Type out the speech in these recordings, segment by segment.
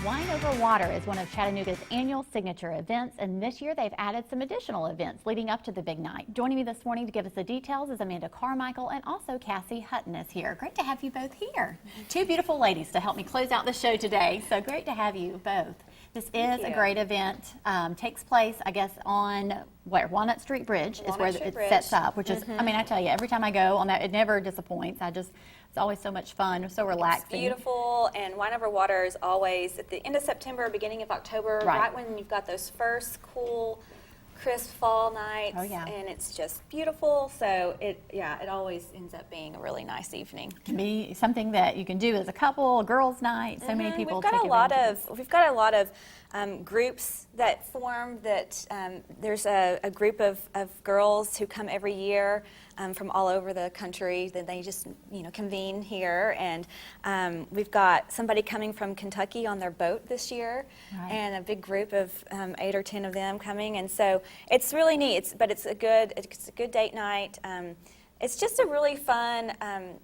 Wine Over Water is one of Chattanooga's annual signature events, and this year they've added some additional events leading up to the big night. Joining me this morning to give us the details is Amanda Carmichael, and also Cassie Hutton is here. Great to have you both here. Two beautiful ladies to help me close out the show today, so great to have you both. This is a great event. Takes place, I guess, on where Walnut Street Bridge is where it sets up, which is, I mean, I tell you, every time I go on that, it never disappoints. It's always so much fun, so relaxing. It's beautiful, and Wine Over Water is always at the end of September, beginning of October, right when you've got those first cool, crisp fall nights, and it's just beautiful. So it always ends up being a really nice evening. It can be something that you can do as a couple, a girls' night. So many people. We've got a lot of groups that form. There's a group of girls who come every year from all over the country. That they just convene here, and we've got somebody coming from Kentucky on their boat this year, and a big group of 8 or 10 of them coming, and so it's really neat. But it's a good date night. It's just a really fun,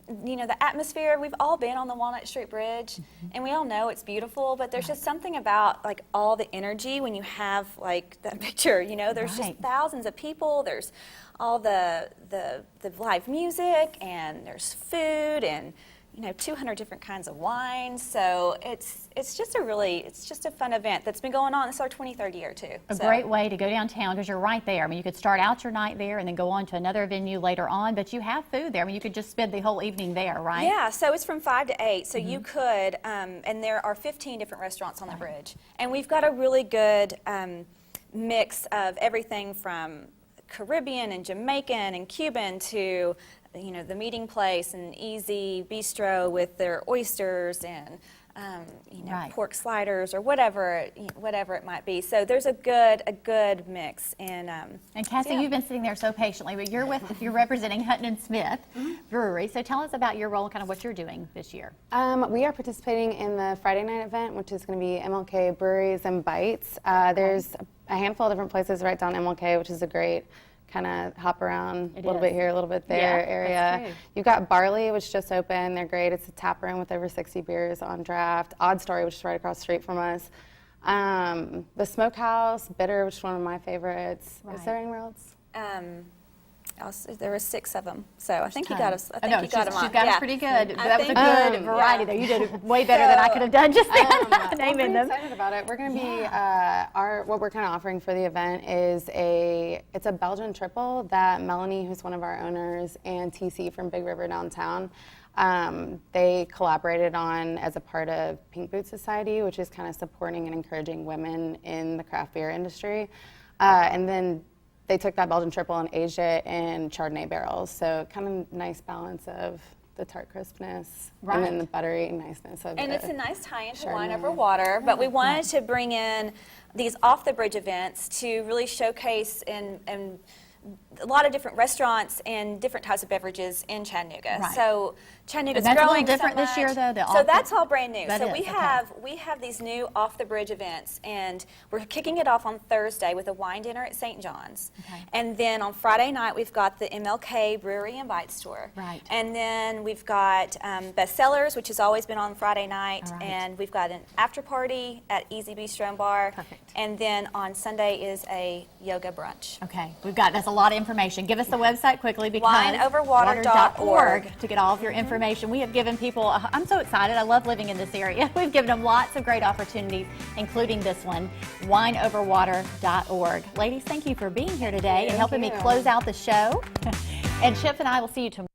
the atmosphere. We've all been on the Walnut Street Bridge, and we all know it's beautiful, but there's just something about like all the energy when you have like that picture, there's just thousands of people, there's all the live music, and there's food, and 200 different kinds of wines. So it's just a fun event that's been going on. This is our 23rd year too. A great way to go downtown because you're right there. I mean, you could start out your night there and then go on to another venue later on, but you have food there. I mean, you could just spend the whole evening there, right? Yeah, so it's from 5 to 8. So you could, and there are 15 different restaurants on the bridge. And we've got a really good mix of everything from Caribbean and Jamaican and Cuban to the meeting place and Easy Bistro with their oysters and pork sliders or whatever it might be. So there's a good mix. And Cassie, you've been sitting there so patiently, but you're representing Hutton and Smith Brewery. So tell us about your role and kind of what you're doing this year. We are participating in the Friday night event, which is going to be MLK Breweries and Bites. There's a handful of different places right down MLK, which is a great kind of hop around a little bit here, a little bit there area. You've got Barley, which just opened. They're great. It's a tap room with over 60 beers on draft. Odd Story, which is right across the street from us. The Smokehouse, Bitter, which is one of my favorites. Is there anywhere else? There were 6 of them, so I think you got us. I think you got them on. She's got us pretty good. That was a good variety there. You did it way better than I could have done just then. Naming them. I'm excited about it. We're going to be what we're kind of offering for the event is it's a Belgian triple that Melanie, who's one of our owners, and TC from Big River Downtown, they collaborated on as a part of Pink Boot Society, which is kind of supporting and encouraging women in the craft beer industry, and then they took that Belgian triple and aged it in Chardonnay barrels, so kind of nice balance of the tart crispness and then the buttery niceness of it. And it's a nice tie-in to Wine Over Water, but we wanted to bring in these off-the-bridge events to really showcase and a lot of different restaurants and different types of beverages in Chattanooga. So Chattanooga's growing a little different this year, though. So that's all brand new. So we have these new off-the-bridge events, and we're kicking it off on Thursday with a wine dinner at St. John's. And then on Friday night, we've got the MLK Brewery and Bite Store. And then we've got Bestsellers, which has always been on Friday night. And we've got an after party at Easy Bistro and Bar. And then on Sunday is a yoga brunch. That's a lot of information. Give us the website quickly, because wineoverwater.org to get all of your information. We have given people, I'm so excited, I love living in this area. We've given them lots of great opportunities, including this one, wineoverwater.org. Ladies, thank you for being here today and helping me close out the show. And Chip and I will see you tomorrow.